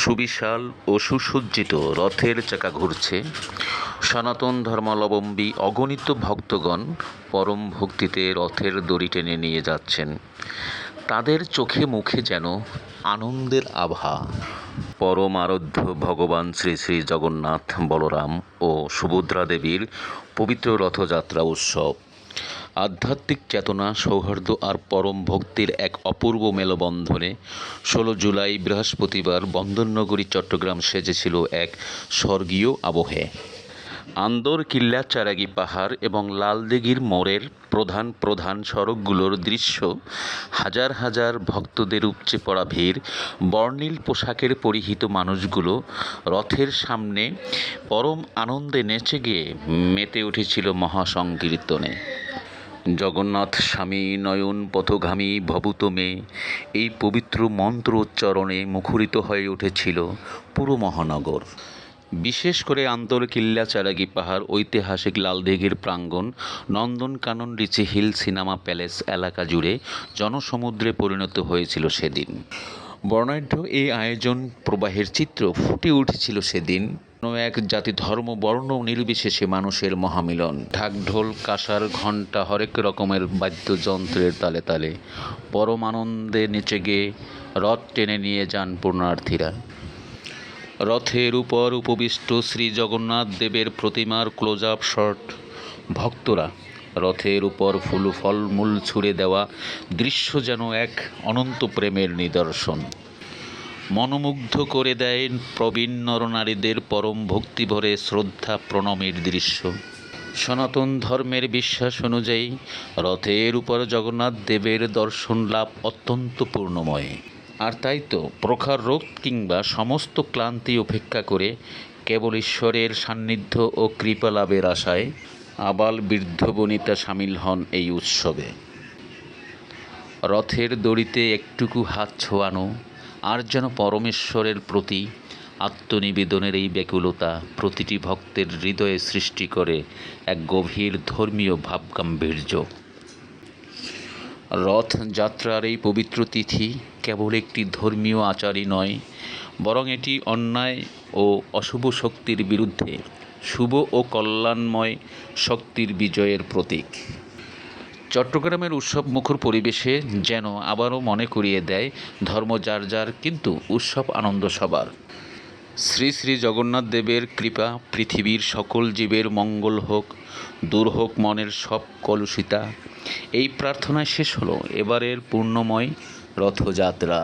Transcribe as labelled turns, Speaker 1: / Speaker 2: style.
Speaker 1: সুবিশাল ও সুসজ্জিত রথের চাকা ঘুরছে। সনাতন ধর্মাবলম্বী অগণিত ভক্তগণ পরম ভক্তিতে রথের দড়ি টেনে নিয়ে যাচ্ছেন। তাদের চোখে মুখে যেন আনন্দের আভা। পরম আরাধ্য ভগবান শ্রী শ্রী জগন্নাথ, বলরাম ও সুভদ্রা দেবীর পবিত্র রথযাত্রা উৎসব। আধ্যাত্মিক চেতনা, সৌহার্দ্য আর পরম ভক্তির এক অপূর্ব মেলবন্ধনে 16 জুলাই বৃহস্পতিবার বন্দরনগরী চট্টগ্রাম সেজেছিল এক স্বর্গীয় আবহে। আন্দর কিল্লা, চারাগি পাহাড় এবং লালদিঘির মোড়ের প্রধান প্রধান সড়কগুলোর দৃশ্য, হাজার হাজার ভক্তদের উপচে পড়া ভিড়, বর্ণিল পোশাকের পরিহিত মানুষগুলো রথের সামনে পরম আনন্দে নেচে গিয়ে মেতে উঠেছিল মহাসংকীর্তনে। জগন্নাথ স্বামী নয়ন পথগামী ভবুত মে, এই পবিত্র মন্ত্র উচ্চারণে মুখরিত হয়ে উঠেছিল পুরো মহানগর। বিশেষ করে আন্দরকিল্লা, চারাগি পাহাড়, ঐতিহাসিক লালদিঘির প্রাঙ্গণ, নন্দনকানন, রিচি হিল, সিনেমা প্যালেস এলাকা জুড়ে জনসমুদ্রে পরিণত হয়েছিল সেদিন। বর্ণাঢ্য এই আয়োজন প্রবাহের চিত্র ফুটে উঠেছিল সেদিন। কোনো এক জাতি, ধর্ম, বর্ণ নির্বিশেষে মানুষের মহামিলন। ঢাকঢোল, কাঁসার, ঘণ্টা, হরেক রকমের বাদ্যযন্ত্রের তালে তালে পরম আনন্দে নেচে গিয়ে রথ টেনে নিয়ে যান পুণ্যার্থীরা। রথের উপর উপবিষ্ট শ্রী জগন্নাথ দেবের প্রতিমার ক্লোজ আপ শট। ভক্তরা রথের উপর ফুল ফলমূল ছুঁড়ে দেওয়া দৃশ্য যেন এক অনন্ত প্রেমের নিদর্শন। মনোমুগ্ধ করে দেয় প্রবীণ নরনারীদের পরম ভক্তিভরে শ্রদ্ধা প্রণামের দৃশ্য। সনাতন ধর্মের বিশ্বাস অনুযায়ী রথের উপর জগন্নাথ দেবের দর্শন লাভ অত্যন্ত পূর্ণময়। আর তাই তো প্রখর রোদ কিংবা সমস্ত ক্লান্তি উপেক্ষা করে কেবল ঈশ্বরের সান্নিধ্য ও কৃপা লাভের আশায় আবাল বৃদ্ধ বনিতা সামিল হন এই উৎসবে। রথের দড়িতে একটুকু হাত ছোঁয়ানো আর যেন পরমেশ্বরের প্রতি আত্মনিবেদনের এই ব্যাকুলতা প্রতিটি ভক্তের হৃদয়ে সৃষ্টি করে এক গভীর ধর্মীয় ভাবগাম্ভীর্য। রথযাত্রার এই পবিত্র তিথি কেবল একটি ধর্মীয় আচারই নয়, বরং এটি অন্যায় ও অশুভ শক্তির বিরুদ্ধে শুভ ও কল্যাণময় শক্তির বিজয়ের প্রতীক। চট্টগ্রামের উৎসবমুখর পরিবেশে যেন আবারও মনে করিয়ে দেয়, ধর্ম যার যার, কিন্তু উৎসব আনন্দ সবার। শ্রী শ্রী জগন্নাথ দেবের কৃপা, পৃথিবীর সকল জীবের মঙ্গল হোক, দূর হোক মনের সব কলুষিতা, এই প্রার্থনায় শেষ হলো এবারের পূর্ণময় রথযাত্রা।